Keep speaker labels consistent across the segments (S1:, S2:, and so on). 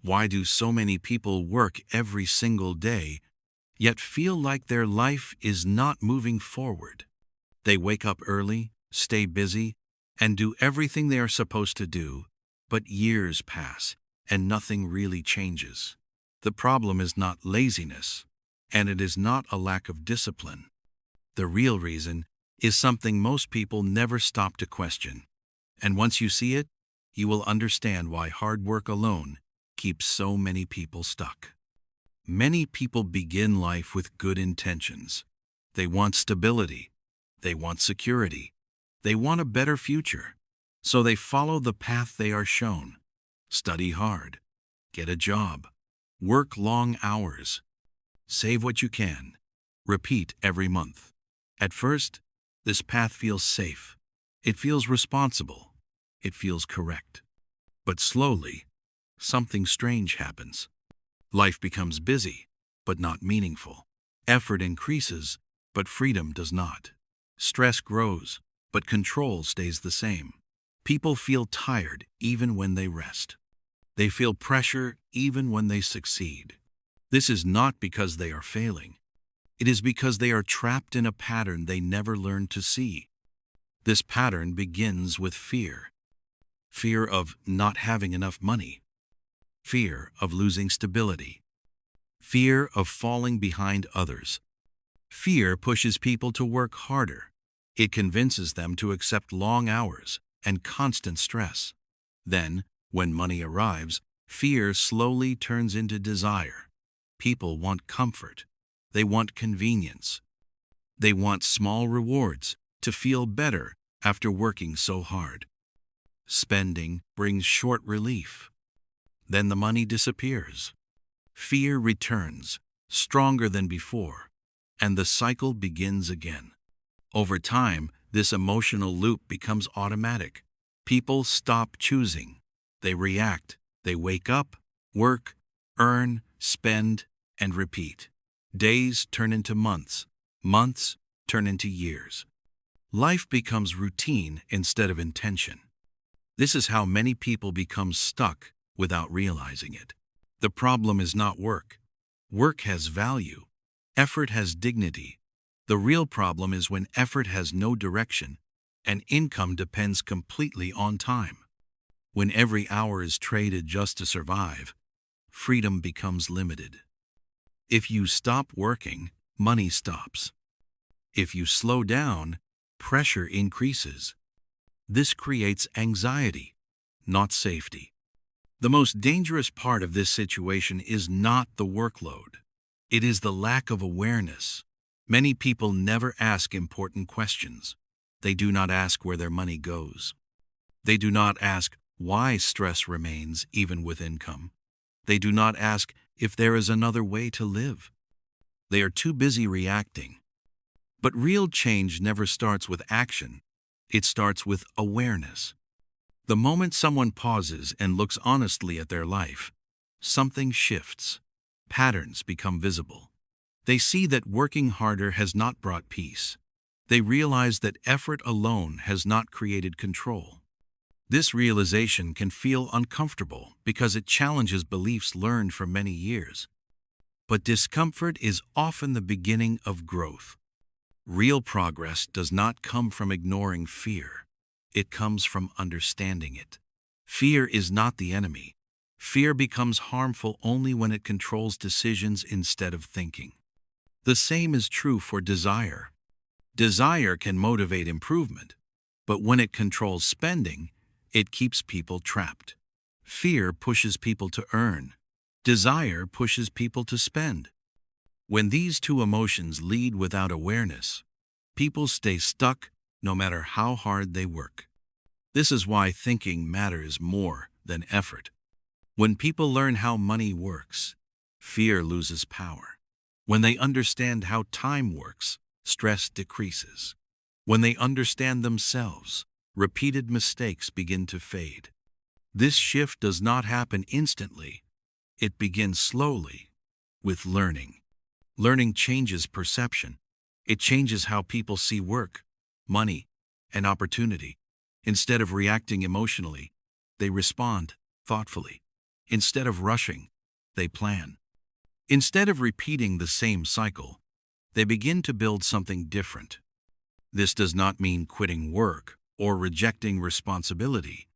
S1: Why do so many people work every single day, yet feel like their life is not moving forward? They wake up early, stay busy, and do everything they are supposed to do, but years pass and nothing really changes. The problem is not laziness, and it is not a lack of discipline. The real reason is something most people never stop to question. And once you see it, you will understand why hard work alone keeps so many people stuck. Many people begin life with good intentions. They want stability. They want security. They want a better future. So they follow the path they are shown. Study hard. Get a job. Work long hours. Save what you can. Repeat every month. At first, this path feels safe. It feels responsible. It feels correct. But slowly, something strange happens. Life becomes busy, but not meaningful. Effort increases, but freedom does not. Stress grows, but control stays the same. People feel tired even when they rest. They feel pressure even when they succeed. This is not because they are failing. It is because they are trapped in a pattern they never learned to see. This pattern begins with fear. Fear of not having enough money. Fear of losing stability. Fear of falling behind others. Fear pushes people to work harder. It convinces them to accept long hours and constant stress. Then, when money arrives, fear slowly turns into desire. People want comfort. They want convenience. They want small rewards to feel better after working so hard. Spending brings short relief. Then the money disappears. Fear returns, stronger than before, and the cycle begins again. Over time, this emotional loop becomes automatic. People stop choosing. They react. They wake up, work, earn, spend, and repeat. Days turn into months. Months turn into years. Life becomes routine instead of intention. This is how many people become stuck without realizing it. The problem is not work. Work has value. Effort has dignity. The real problem is when effort has no direction and income depends completely on time. When every hour is traded just to survive, freedom becomes limited. If you stop working, money stops. If you slow down, pressure increases. This creates anxiety, not safety. The most dangerous part of this situation is not the workload. It is the lack of awareness. Many people never ask important questions. They do not ask where their money goes. They do not ask why stress remains even with income. They do not ask if there is another way to live. They are too busy reacting. But real change never starts with action. It starts with awareness. The moment someone pauses and looks honestly at their life, something shifts. Patterns become visible. They see that working harder has not brought peace. They realize that effort alone has not created control. This realization can feel uncomfortable because it challenges beliefs learned for many years. But discomfort is often the beginning of growth. Real progress does not come from ignoring fear. It comes from understanding it. Fear is not the enemy. Fear becomes harmful only when it controls decisions instead of thinking. The same is true for desire. Desire can motivate improvement, but when it controls spending, it keeps people trapped. Fear pushes people to earn. Desire pushes people to spend. When these two emotions lead without awareness, people stay stuck no matter how hard they work. This is why thinking matters more than effort. When people learn how money works, fear loses power. When they understand how time works, stress decreases. When they understand themselves, repeated mistakes begin to fade. This shift does not happen instantly. It begins slowly, with learning. Learning changes perception. It changes how people see work, money, and opportunity. Instead of reacting emotionally, they respond thoughtfully. Instead of rushing, they plan. Instead of repeating the same cycle, they begin to build something different. This does not mean quitting work or rejecting responsibility.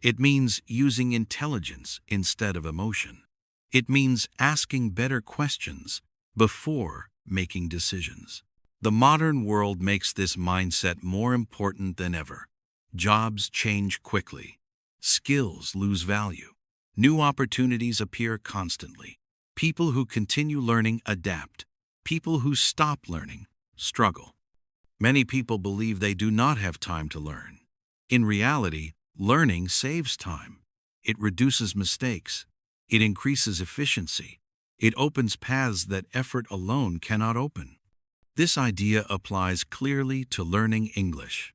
S1: It means using intelligence instead of emotion. It means asking better questions before making decisions. The modern world makes this mindset more important than ever. Jobs change quickly. Skills lose value. New opportunities appear constantly. People who continue learning adapt. People who stop learning struggle. Many people believe they do not have time to learn. In reality, learning saves time. It reduces mistakes. It increases efficiency. It opens paths that effort alone cannot open. This idea applies clearly to learning English.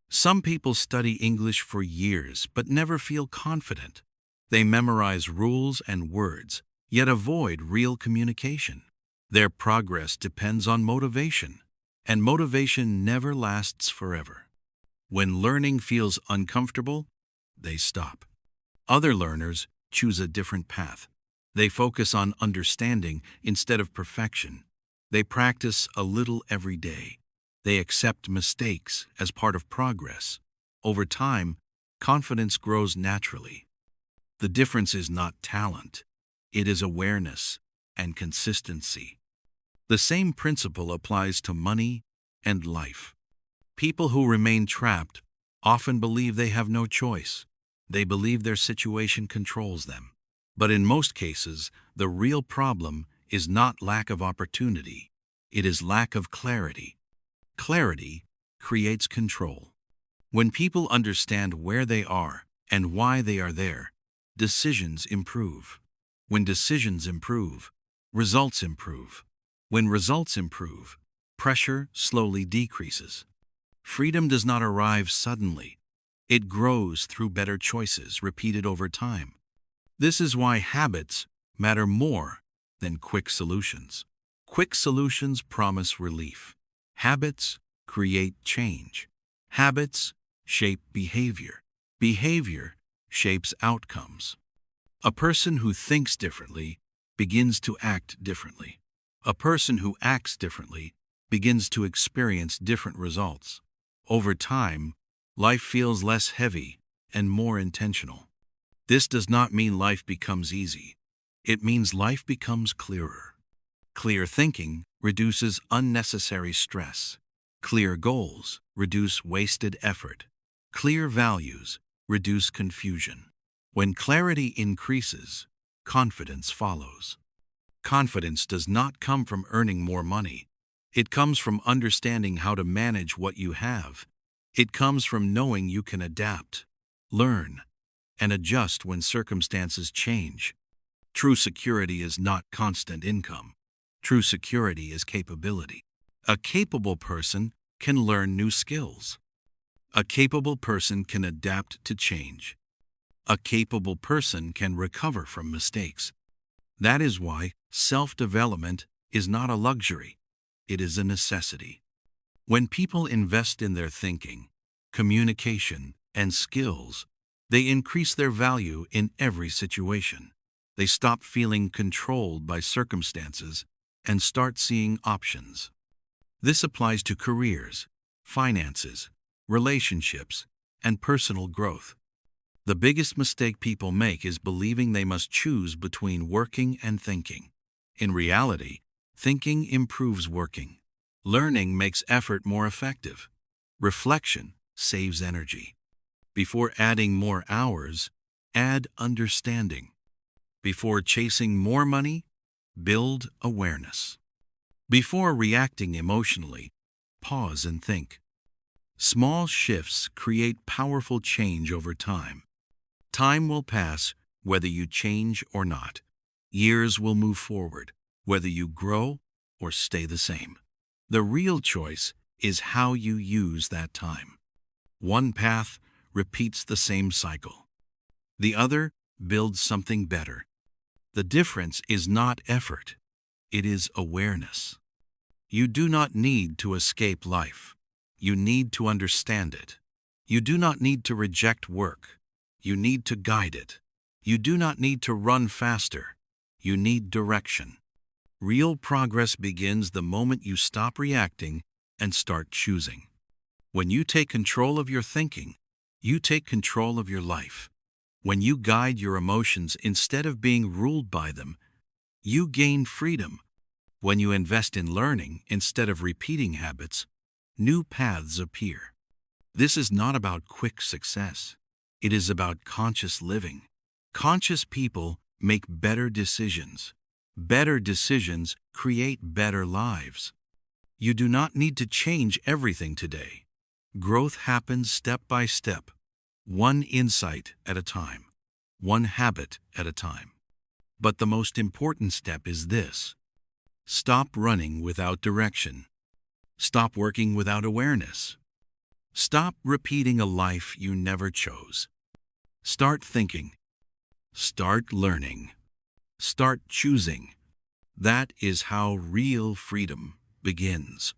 S1: Some people study English for years but never feel confident. They memorize rules and words, yet avoid real communication. Their progress depends on motivation, and motivation never lasts forever. When learning feels uncomfortable, they stop. Other learners choose a different path. They focus on understanding instead of perfection. They practice a little every day. They accept mistakes as part of progress. Over time, confidence grows naturally. The difference is not talent. It is awareness and consistency. The same principle applies to money and life. People who remain trapped often believe they have no choice. They believe their situation controls them. But in most cases, the real problem is not lack of opportunity. It is lack of clarity. Clarity creates control. When people understand where they are and why they are there, decisions improve. When decisions improve, results improve. When results improve, pressure slowly decreases. Freedom does not arrive suddenly. It grows through better choices repeated over time. This is why habits matter more than quick solutions. Quick solutions promise relief. Habits create change. Habits shape behavior. Behavior shapes outcomes. A person who thinks differently begins to act differently. A person who acts differently begins to experience different results. Over time, life feels less heavy and more intentional. This does not mean life becomes easy. It means life becomes clearer. Clear thinking reduces unnecessary stress. Clear goals reduce wasted effort. Clear values reduce confusion. When clarity increases, confidence follows. Confidence does not come from earning more money. It comes from understanding how to manage what you have. It comes from knowing you can adapt, learn, and adjust when circumstances change. True security is not constant income. True security is capability. A capable person can learn new skills. A capable person can adapt to change. A capable person can recover from mistakes. That is why self-development is not a luxury. It is a necessity. When people invest in their thinking, communication, and skills, they increase their value in every situation. They stop feeling controlled by circumstances and start seeing options. This applies to careers, finances, relationships, and personal growth. The biggest mistake people make is believing they must choose between working and thinking. In reality, thinking improves working. Learning makes effort more effective. Reflection saves energy. Before adding more hours, add understanding. Before chasing more money, build awareness. Before reacting emotionally, pause and think. Small shifts create powerful change over time. Time will pass whether you change or not. Years will move forward whether you grow or stay the same. The real choice is how you use that time. One path repeats the same cycle. The other builds something better. The difference is not effort. It is awareness. You do not need to escape life. You need to understand it. You do not need to reject work. You need to guide it. You do not need to run faster. You need direction. Real progress begins the moment you stop reacting and start choosing. When you take control of your thinking, you take control of your life. When you guide your emotions instead of being ruled by them, you gain freedom. When you invest in learning instead of repeating habits, new paths appear. This is not about quick success. It is about conscious living. Conscious people make better decisions. Better decisions create better lives. You do not need to change everything today. Growth happens step by step, one insight at a time, one habit at a time. But the most important step is this: stop running without direction. Stop working without awareness. Stop repeating a life you never chose. Start thinking. Start learning. Start choosing. That is how real freedom begins.